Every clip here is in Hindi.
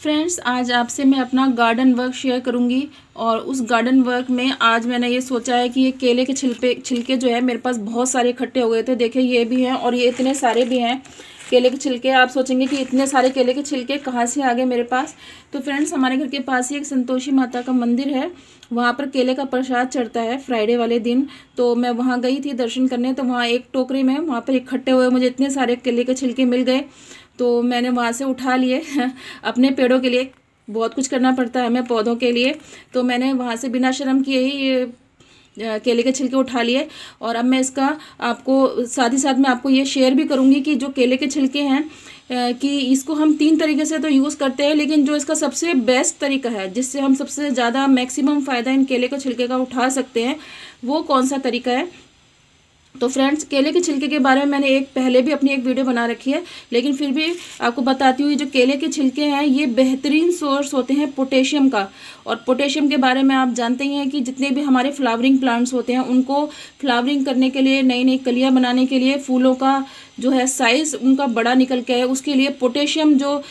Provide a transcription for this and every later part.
फ्रेंड्स, आज आपसे मैं अपना गार्डन वर्क शेयर करूंगी। और उस गार्डन वर्क में आज मैंने ये सोचा है कि ये केले के छिलके जो है मेरे पास बहुत सारे इकट्ठे हो गए थे। देखिए ये भी हैं और ये इतने सारे भी हैं केले के छिलके। आप सोचेंगे कि इतने सारे केले के छिलके कहाँ से आ गए मेरे पास। तो फ्रेंड्स, हमारे घर के पास ही एक संतोषी माता का मंदिर है, वहाँ पर केले का प्रसाद चढ़ता है फ्राइडे वाले दिन। तो मैं वहाँ गई थी दर्शन करने, तो वहाँ एक टोकरी में वहाँ पर इकट्ठे हुए मुझे इतने सारे केले के छिलके मिल गए। तो मैंने वहाँ से उठा लिए अपने पेड़ों के लिए बहुत कुछ करना पड़ता है हमें पौधों के लिए। तो मैंने वहाँ से बिना शर्म किए ही ये केले के छिलके उठा लिए। और अब मैं इसका आपको साथ ही साथ मैं आपको ये शेयर भी करूँगी कि जो केले के छिलके हैं कि इसको हम 3 तरीके से तो यूज़ करते हैं, लेकिन जो इसका सबसे बेस्ट तरीका है जिससे हम सबसे ज़्यादा मैक्सिमम फ़ायदा इन केले के छिलके का उठा सकते हैं, वो कौन सा तरीका है। तो फ्रेंड्स, केले के छिलके के बारे में मैंने पहले भी अपनी एक वीडियो बना रखी है, लेकिन फिर भी आपको बताती हूँ। जो केले के छिलके हैं ये बेहतरीन सोर्स होते हैं पोटेशियम का। और पोटेशियम के बारे में आप जानते ही हैं कि जितने भी हमारे फ्लावरिंग प्लांट्स होते हैं उनको फ्लावरिंग करने के लिए, नई नई कलियाँ बनाने के लिए, फूलों का जो है साइज़ उनका बड़ा निकल के है, उसके लिए पोटेशियम जो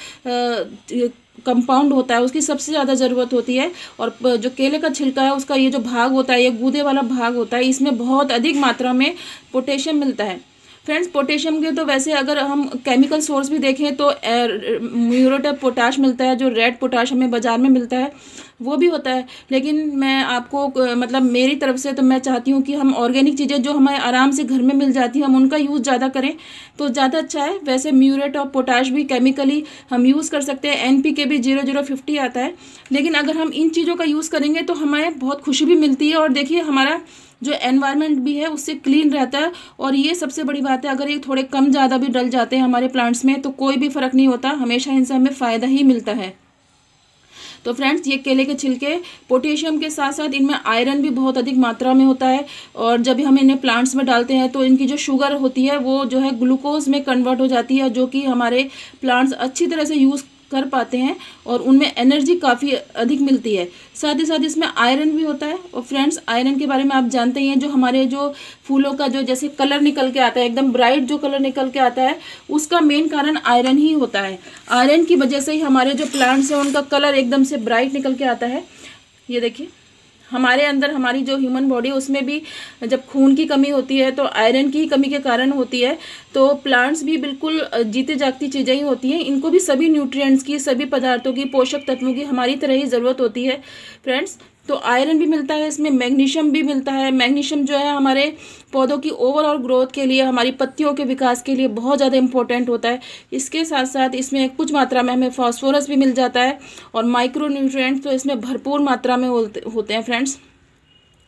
कंपाउंड होता है उसकी सबसे ज़्यादा ज़रूरत होती है। और जो केले का छिलका है उसका ये जो भाग होता है, ये गूदे वाला भाग होता है, इसमें बहुत अधिक मात्रा में पोटेशियम मिलता है। फ्रेंड्स, पोटेशियम के तो वैसे अगर हम केमिकल सोर्स भी देखें तो म्यूरेट ऑफ पोटाश मिलता है, जो रेड पोटाश हमें बाज़ार में मिलता है वो भी होता है। लेकिन मैं आपको मतलब मेरी तरफ से तो मैं चाहती हूँ कि हम ऑर्गेनिक चीज़ें जो हमें आराम से घर में मिल जाती हैं हम उनका यूज़ ज़्यादा करें तो ज़्यादा अच्छा है। वैसे म्यूरेट ऑफ पोटाश भी केमिकली हम यूज़ कर सकते हैं, NPK भी 0050 आता है। लेकिन अगर हम इन चीज़ों का यूज़ करेंगे तो हमें बहुत खुशी भी मिलती है, और देखिए हमारा जो एनवायरनमेंट भी है उससे क्लीन रहता है। और ये सबसे बड़ी बात है, अगर ये थोड़े कम ज़्यादा भी डल जाते हैं हमारे प्लांट्स में तो कोई भी फ़र्क नहीं होता, हमेशा इनसे हमें फ़ायदा ही मिलता है। तो फ्रेंड्स, ये केले के छिलके पोटेशियम के साथ साथ इनमें आयरन भी बहुत अधिक मात्रा में होता है। और जब हम इन्हें प्लांट्स में डालते हैं तो इनकी जो शुगर होती है वो जो है ग्लूकोज में कन्वर्ट हो जाती है, जो कि हमारे प्लांट्स अच्छी तरह से यूज़ कर पाते हैं और उनमें एनर्जी काफ़ी अधिक मिलती है। साथ ही साथ इसमें आयरन भी होता है। और फ्रेंड्स, आयरन के बारे में आप जानते ही हैं, जो हमारे जो फूलों का जो जैसे कलर निकल के आता है, एकदम ब्राइट जो कलर निकल के आता है, उसका मेन कारण आयरन ही होता है। आयरन की वजह से ही हमारे जो प्लांट्स हैं उनका कलर एकदम से ब्राइट निकल के आता है। ये देखिए हमारे अंदर हमारी जो ह्यूमन बॉडी है उसमें भी जब खून की कमी होती है तो आयरन की कमी के कारण होती है। तो प्लांट्स भी बिल्कुल जीते जागती चीज़ें ही होती हैं, इनको भी सभी न्यूट्रिएंट्स की, सभी पदार्थों की, पोषक तत्वों की हमारी तरह ही ज़रूरत होती है फ्रेंड्स। तो आयरन भी मिलता है इसमें, मैग्नीशियम भी मिलता है। मैग्नीशियम जो है हमारे पौधों की ओवरऑल ग्रोथ के लिए, हमारी पत्तियों के विकास के लिए बहुत ज़्यादा इंपॉर्टेंट होता है। इसके साथ साथ इसमें कुछ मात्रा में हमें फास्फोरस भी मिल जाता है। और माइक्रो न्यूट्रिएंट्स तो इसमें भरपूर मात्रा में होते हैं फ्रेंड्स।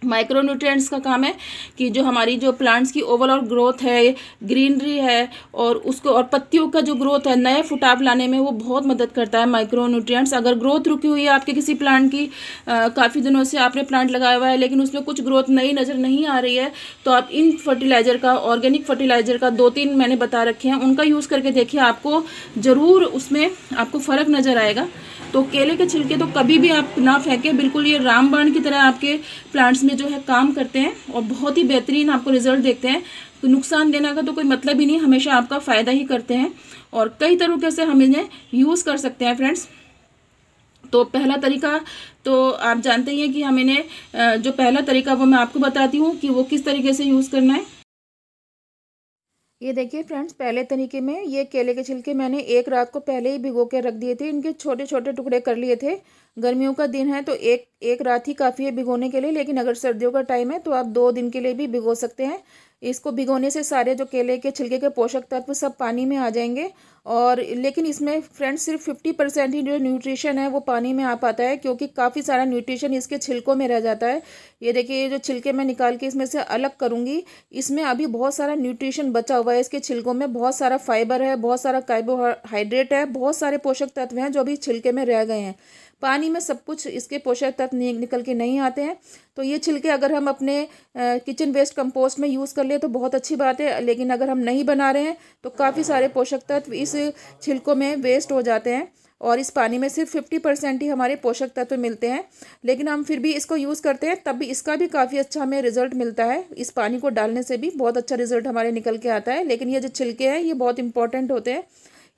माइक्रो न्यूट्रिएंट्स का काम है कि जो हमारी जो प्लांट्स की ओवरऑल ग्रोथ है, ग्रीनरी है, और उसको और पत्तियों का जो ग्रोथ है, नए फुटाव लाने में वो बहुत मदद करता है माइक्रो न्यूट्रिएंट्स। अगर ग्रोथ रुकी हुई है आपके किसी प्लांट की, काफ़ी दिनों से आपने प्लांट लगाया हुआ है लेकिन उसमें कुछ ग्रोथ नई नज़र नहीं आ रही है, तो आप इन फर्टिलाइज़र का, ऑर्गेनिक फर्टिलाइज़र का 2-3 मैंने बता रखे हैं, उनका यूज़ करके देखिए, आपको ज़रूर उसमें आपको फ़र्क नज़र आएगा। तो केले के छिलके तो कभी भी आप ना फेंकें, बिल्कुल ये रामबाण की तरह आपके प्लांट्स में जो है काम करते हैं और बहुत ही बेहतरीन आपको रिजल्ट देखते हैं। तो नुकसान देने का तो कोई मतलब ही नहीं, हमेशा आपका फ़ायदा ही करते हैं। और कई तरीके से हम इन्हें यूज़ कर सकते हैं फ्रेंड्स। तो पहला तरीका तो आप जानते ही हैं कि हम इन्हें जो पहला तरीका वो मैं आपको बताती हूँ कि वो किस तरीके से यूज़ करना है। ये देखिए फ्रेंड्स, पहले तरीके में ये केले के छिलके मैंने एक रात को पहले ही भिगो के रख दिए थे। इनके छोटे छोटे टुकड़े कर लिए थे। गर्मियों का दिन है तो एक रात ही काफ़ी है भिगोने के लिए, लेकिन अगर सर्दियों का टाइम है तो आप 2 दिन के लिए भी भिगो सकते हैं। इसको भिगोने से सारे जो केले के छिलके के पोषक तत्व सब पानी में आ जाएंगे। और लेकिन इसमें फ्रेंड्स सिर्फ 50% ही जो न्यूट्रिशन है वो पानी में आ पाता है, क्योंकि काफ़ी सारा न्यूट्रिशन इसके छिलकों में रह जाता है। ये देखिए, ये जो छिलके मैं निकाल के इसमें से अलग करूँगी, इसमें अभी बहुत सारा न्यूट्रिशन बचा हुआ है। इसके छिलकों में बहुत सारा फाइबर है, बहुत सारा कार्बोहाइड्रेट है, बहुत सारे पोषक तत्व हैं जो अभी छिलके में रह गए हैं। पानी में सब कुछ इसके पोषक तत्व निकल के नहीं आते हैं। तो ये छिलके अगर हम अपने किचन वेस्ट कंपोस्ट में यूज़ कर ले तो बहुत अच्छी बात है, लेकिन अगर हम नहीं बना रहे हैं तो काफ़ी सारे पोषक तत्व इस छिलकों में वेस्ट हो जाते हैं। और इस पानी में सिर्फ 50% ही हमारे पोषक तत्व मिलते हैं, लेकिन हम फिर भी इसको यूज़ करते हैं, तब भी इसका भी काफ़ी अच्छा हमें रिजल्ट मिलता है। इस पानी को डालने से भी बहुत अच्छा रिजल्ट हमारे निकल के आता है। लेकिन ये जो छिलके हैं ये बहुत इंपॉर्टेंट होते हैं,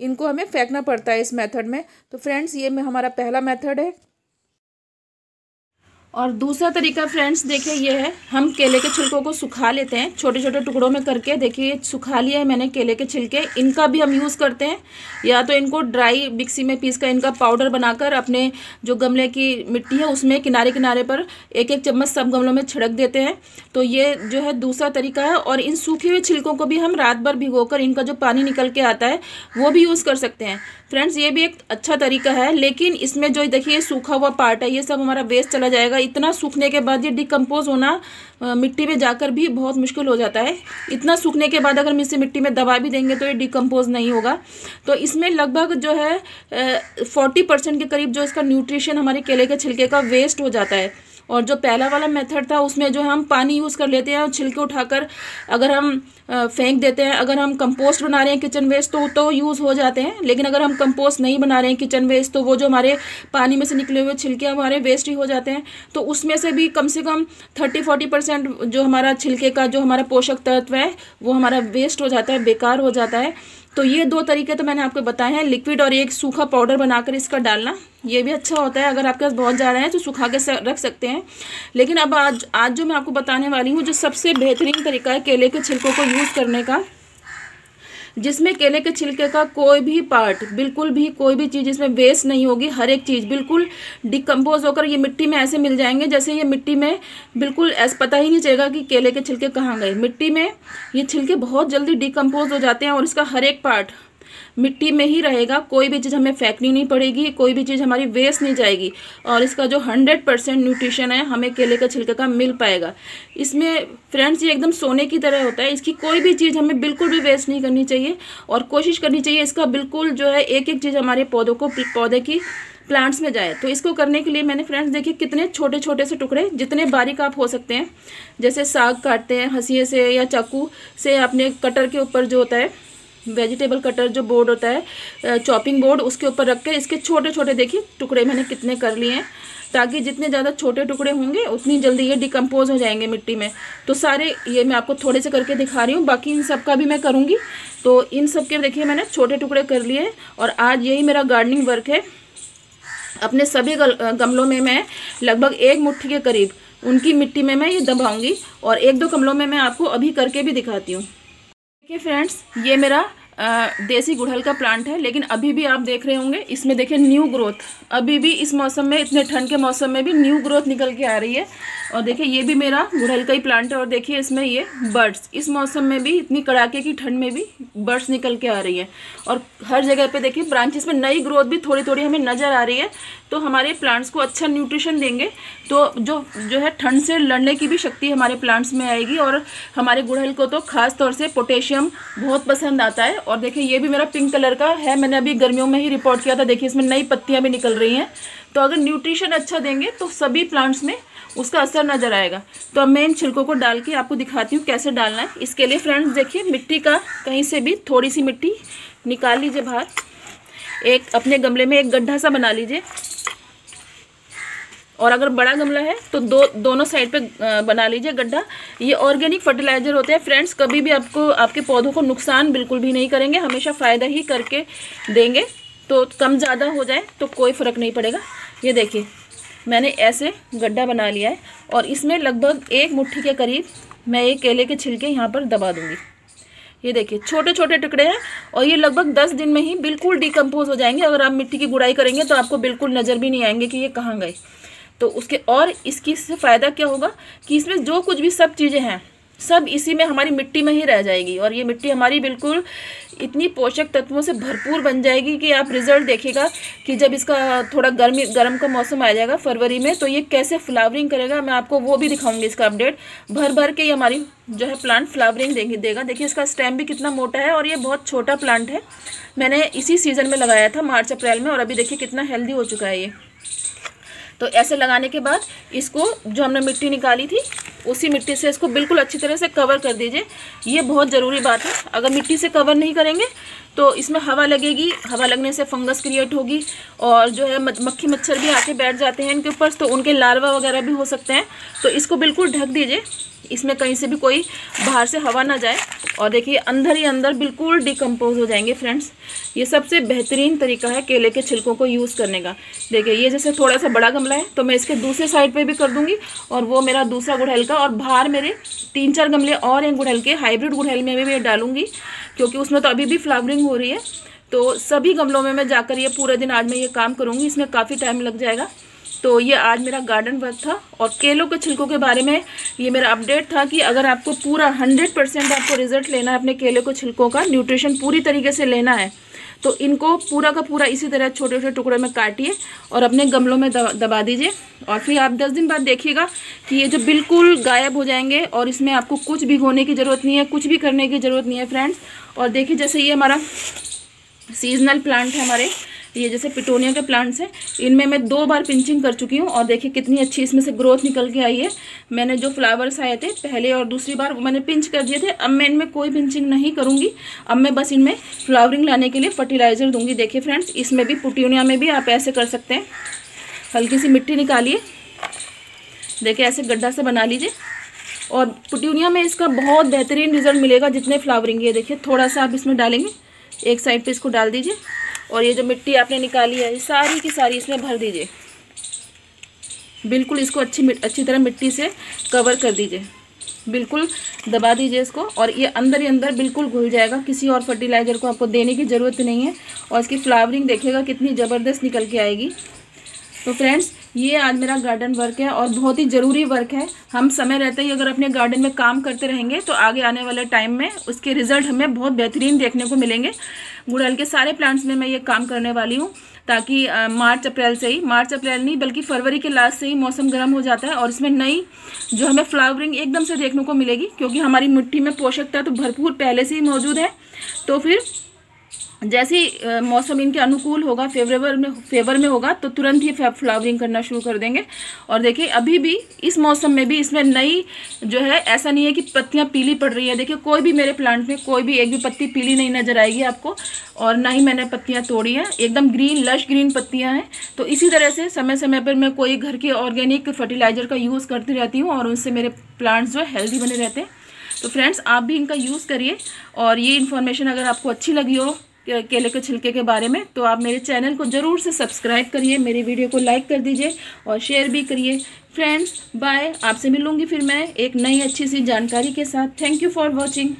इनको हमें फेंकना पड़ता है इस मेथड में। तो फ्रेंड्स ये हमारा पहला मेथड है। और दूसरा तरीका फ्रेंड्स देखिए ये है, हम केले के छिलकों को सुखा लेते हैं छोटे छोटे टुकड़ों में करके। देखिए सुखा लिया है मैंने केले के छिलके, इनका भी हम यूज़ करते हैं। या तो इनको ड्राई मिक्सी में पीस कर इनका पाउडर बनाकर अपने जो गमले की मिट्टी है उसमें किनारे किनारे पर एक एक चम्मच सब गमलों में छिड़क देते हैं। तो ये जो है दूसरा तरीका है। और इन सूखे हुए छिलकों को भी हम रात भर भिगोकर इनका जो पानी निकल के आता है वो भी यूज़ कर सकते हैं। फ्रेंड्स ये भी एक अच्छा तरीका है, लेकिन इसमें जो देखिए सूखा हुआ पार्ट है ये सब हमारा वेस्ट चला जाएगा। इतना सूखने के बाद ये डिकम्पोज होना मिट्टी में जाकर भी बहुत मुश्किल हो जाता है। इतना सूखने के बाद अगर हम इसे मिट्टी में दबा भी देंगे तो ये डिकम्पोज नहीं होगा। तो इसमें लगभग जो है 40% के करीब जो इसका न्यूट्रिशन हमारे केले के छिलके का वेस्ट हो जाता है। और जो पहला वाला मेथड था उसमें जो हम पानी यूज़ कर लेते हैं और छिलके उठाकर अगर हम फेंक देते हैं। अगर हम कंपोस्ट बना रहे हैं किचन वेस्ट तो यूज़ हो जाते हैं, लेकिन अगर हम कंपोस्ट नहीं बना रहे हैं किचन वेस्ट तो वो जो हमारे पानी में से निकले हुए छिलके हमारे वेस्ट ही हो जाते हैं। तो उसमें से भी कम से कम 30-40% जो हमारा छिलके का जो हमारा पोषक तत्व है वो हमारा वेस्ट हो जाता है, बेकार हो जाता है। तो ये दो तरीके तो मैंने आपको बताए हैं, लिक्विड और एक सूखा पाउडर बनाकर इसका डालना, ये भी अच्छा होता है। अगर आपके पास बहुत ज़्यादा है तो सुखा के रख सकते हैं। लेकिन अब आज जो मैं आपको बताने वाली हूँ जो सबसे बेहतरीन तरीका है केले के छिलकों को यूज़ करने का, जिसमें केले के छिलके का कोई भी पार्ट, बिल्कुल भी कोई भी चीज़ इसमें वेस्ट नहीं होगी। हर एक चीज़ बिल्कुल डिकम्पोज होकर ये मिट्टी में ऐसे मिल जाएंगे जैसे ये मिट्टी में बिल्कुल ऐसा पता ही नहीं चलेगा कि केले के छिलके कहाँ गए। मिट्टी में ये छिलके बहुत जल्दी डिकम्पोज हो जाते हैं और इसका हर एक पार्ट मिट्टी में ही रहेगा। कोई भी चीज़ हमें फेंकनी नहीं पड़ेगी, कोई भी चीज़ हमारी वेस्ट नहीं जाएगी। और इसका जो 100% न्यूट्रिशन है हमें केले के छिलके का मिल पाएगा। इसमें फ्रेंड्स ये एकदम सोने की तरह होता है। इसकी कोई भी चीज़ हमें बिल्कुल भी वेस्ट नहीं करनी चाहिए और कोशिश करनी चाहिए इसका बिल्कुल जो है एक एक चीज़ हमारे पौधे की प्लांट्स में जाए। तो इसको करने के लिए मैंने फ्रेंड्स देखिए कितने छोटे छोटे से टुकड़े, जितने बारीक आप हो सकते हैं, जैसे साग काटते हैं हंसिए से या चाकू से, अपने कटर के ऊपर जो होता है वेजिटेबल कटर जो बोर्ड होता है चॉपिंग बोर्ड, उसके ऊपर रख के इसके छोटे छोटे देखिए टुकड़े मैंने कितने कर लिए हैं, ताकि जितने ज़्यादा छोटे टुकड़े होंगे उतनी जल्दी ये डिकम्पोज हो जाएंगे मिट्टी में। तो सारे ये मैं आपको थोड़े से करके दिखा रही हूँ, बाकी इन सब का भी मैं करूँगी। तो इन सब के देखिए मैंने छोटे टुकड़े कर लिए और आज यही मेरा गार्डनिंग वर्क है। अपने सभी गमलों में मैं लगभग 1 मुट्ठी के करीब उनकी मिट्टी में मैं ये दबाऊँगी और 1-2 गमलों में मैं आपको अभी करके भी दिखाती हूँ। देखिए फ्रेंड्स ये मेरा देसी गुड़हल का प्लांट है, लेकिन अभी भी आप देख रहे होंगे इसमें देखिए न्यू ग्रोथ, अभी भी इस मौसम में, इतने ठंड के मौसम में भी न्यू ग्रोथ निकल के आ रही है। और देखिए ये भी मेरा गुड़हल का ही प्लांट है और देखिए इसमें ये बर्ड्स, इस मौसम में भी इतनी कड़ाके की ठंड में भी बर्ड्स निकल के आ रही है। और हर जगह पे देखिए ब्रांचेस में नई ग्रोथ भी थोड़ी थोड़ी हमें नज़र आ रही है। तो हमारे प्लांट्स को अच्छा न्यूट्रिशन देंगे तो जो है ठंड से लड़ने की भी शक्ति हमारे प्लांट्स में आएगी। और हमारे गुड़हल को तो खास तौर से पोटेशियम बहुत पसंद आता है। और देखिए ये भी मेरा पिंक कलर का है, मैंने अभी गर्मियों में ही रिपोर्ट किया था। देखिए इसमें नई पत्तियां भी निकल रही हैं। तो अगर न्यूट्रिशन अच्छा देंगे तो सभी प्लांट्स में उसका असर नज़र आएगा। तो अब मैं इन छिलकों को डाल के आपको दिखाती हूँ कैसे डालना है। इसके लिए फ्रेंड्स देखिए मिट्टी का कहीं से भी थोड़ी सी मिट्टी निकाल लीजिए बाहर, एक अपने गमले में एक गड्ढा सा बना लीजिए। और अगर बड़ा गमला है तो दोनों साइड पे बना लीजिए गड्ढा। ये ऑर्गेनिक फर्टिलाइजर होते हैं फ्रेंड्स, कभी भी आपको आपके पौधों को नुकसान बिल्कुल भी नहीं करेंगे, हमेशा फ़ायदा ही करके देंगे। तो कम ज़्यादा हो जाए तो कोई फ़र्क नहीं पड़ेगा। ये देखिए मैंने ऐसे गड्ढा बना लिया है और इसमें लगभग 1 मुट्ठी के करीब मैं ये केले के छिलके यहाँ पर दबा दूँगी। ये देखिए छोटे छोटे टुकड़े हैं और ये लगभग 10 दिन में ही बिल्कुल डिकम्पोज हो जाएंगे। अगर आप मिट्टी की गुड़ाई करेंगे तो आपको बिल्कुल नज़र भी नहीं आएंगे कि ये कहाँ गए। तो उसके और इसकी से फ़ायदा क्या होगा कि इसमें जो कुछ भी सब चीज़ें हैं सब इसी में हमारी मिट्टी में ही रह जाएगी और ये मिट्टी हमारी बिल्कुल इतनी पोषक तत्वों से भरपूर बन जाएगी कि आप रिज़ल्ट देखिएगा कि जब इसका थोड़ा गर्म का मौसम आ जाएगा फरवरी में तो ये कैसे फ्लावरिंग करेगा। मैं आपको वो भी दिखाऊंगी इसका अपडेट। भर के ये हमारी जो है प्लांट फ्लावरिंग देगा। देखिए इसका स्टेम भी कितना मोटा है और ये बहुत छोटा प्लांट है। मैंने इसी सीज़न में लगाया था मार्च अप्रैल में और अभी देखिए कितना हेल्दी हो चुका है ये। तो ऐसे लगाने के बाद इसको जो हमने मिट्टी निकाली थी उसी मिट्टी से इसको बिल्कुल अच्छी तरह से कवर कर दीजिए। ये बहुत ज़रूरी बात है। अगर मिट्टी से कवर नहीं करेंगे तो इसमें हवा लगेगी, हवा लगने से फंगस क्रिएट होगी और जो है मक्खी मच्छर भी आके बैठ जाते हैं इनके ऊपर, तो उनके लार्वा वगैरह भी हो सकते हैं। तो इसको बिल्कुल ढक दीजिए इसमें कहीं से भी कोई बाहर से हवा ना जाए। और देखिए अंदर ही अंदर बिल्कुल डिकम्पोज हो जाएंगे फ्रेंड्स। ये सबसे बेहतरीन तरीका है केले के छिलकों को यूज़ करने का। देखिए ये जैसे थोड़ा सा बड़ा गमला है तो मैं इसके दूसरे साइड पे भी कर दूंगी, और वो मेरा दूसरा गुड़हल का, और बाहर मेरे 3-4 गमले और हैं गुड़हल के, हाइब्रिड गुड़हल में भी मैं डालूंगी क्योंकि उसमें तो अभी भी फ्लावरिंग हो रही है। तो सभी गमलों में मैं जाकर ये पूरे दिन आज मैं ये काम करूँगी, इसमें काफ़ी टाइम लग जाएगा। तो ये आज मेरा गार्डन वर्क था और केलों के छिलकों के बारे में ये मेरा अपडेट था कि अगर आपको पूरा 100% आपको रिजल्ट लेना है अपने केले के छिलकों का, न्यूट्रिशन पूरी तरीके से लेना है, तो इनको पूरा का पूरा इसी तरह छोटे छोटे टुकड़े में काटिए और अपने गमलों में दबा दीजिए। और फिर आप 10 दिन बाद देखिएगा कि ये जो बिल्कुल गायब हो जाएंगे और इसमें आपको कुछ भिगोने की ज़रूरत नहीं है, कुछ भी करने की ज़रूरत नहीं है फ्रेंड्स। और देखिए जैसे ये हमारा सीजनल प्लांट है, हमारे ये जैसे पिटोनिया के प्लांट्स हैं, इनमें मैं 2 बार पिंचिंग कर चुकी हूँ और देखिए कितनी अच्छी इसमें से ग्रोथ निकल के आई है। मैंने जो फ्लावर्स आए थे पहले और दूसरी बार मैंने पिंच कर दिए थे, अब मैं इनमें कोई पिंचिंग नहीं करूँगी। अब मैं बस इनमें फ्लावरिंग लाने के लिए फर्टिलाइज़र दूँगी। देखिए फ्रेंड्स इसमें भी, पिटोनिया में भी आप ऐसे कर सकते हैं। हल्की सी मिट्टी निकालिए, देखिए ऐसे गड्ढा से बना लीजिए, और पिटोनिया में इसका बहुत बेहतरीन रिजल्ट मिलेगा जितने फ्लावरिंग है। देखिए थोड़ा सा आप इसमें डालेंगे, एक साइड पे इसको डाल दीजिए, और ये जो मिट्टी आपने निकाली है ये सारी की सारी इसमें भर दीजिए। बिल्कुल इसको अच्छी तरह मिट्टी से कवर कर दीजिए, बिल्कुल दबा दीजिए इसको, और ये अंदर ही अंदर बिल्कुल घुल जाएगा। किसी और फर्टिलाइज़र को आपको देने की ज़रूरत नहीं है। और इसकी फ्लावरिंग देखिएगा कितनी ज़बरदस्त निकल के आएगी। तो फ्रेंड्स ये आज मेरा गार्डन वर्क है और बहुत ही ज़रूरी वर्क है। हम समय रहते ही अगर अपने गार्डन में काम करते रहेंगे तो आगे आने वाले टाइम में उसके रिज़ल्ट हमें बहुत बेहतरीन देखने को मिलेंगे। गुड़हल के सारे प्लांट्स में मैं ये काम करने वाली हूँ, ताकि मार्च अप्रैल नहीं बल्कि फरवरी के लास्ट से ही मौसम गर्म हो जाता है और इसमें नई जो हमें फ्लावरिंग एकदम से देखने को मिलेगी, क्योंकि हमारी मिट्टी में पोषक तत्व तो भरपूर पहले से ही मौजूद है। तो फिर जैसे ही मौसम इनके अनुकूल होगा, फेवर में होगा, तो तुरंत ही फ्लावरिंग करना शुरू कर देंगे। और देखिए अभी भी इस मौसम में भी इसमें नई जो है, ऐसा नहीं है कि पत्तियां पीली पड़ रही है। देखिए कोई भी मेरे प्लांट में कोई भी एक भी पत्ती पीली नहीं नजर आएगी आपको, और ना ही मैंने पत्तियां तोड़ी हैं, एकदम ग्रीन लश ग्रीन पत्तियां हैं। तो इसी तरह से समय समय पर मैं कोई घर के ऑर्गेनिक फर्टिलाइजर का यूज़ करती रहती हूँ और उनसे मेरे प्लांट्स जो है हेल्दी बने रहते हैं। तो फ्रेंड्स आप भी इनका यूज़ करिए, और ये इन्फॉर्मेशन अगर आपको अच्छी लगी हो केले के छिलके के बारे में तो आप मेरे चैनल को ज़रूर से सब्सक्राइब करिए, मेरी वीडियो को लाइक कर दीजिए और शेयर भी करिए। फ्रेंड्स बाय, आपसे मिलूंगी फिर मैं एक नई अच्छी सी जानकारी के साथ। Thank you for watching.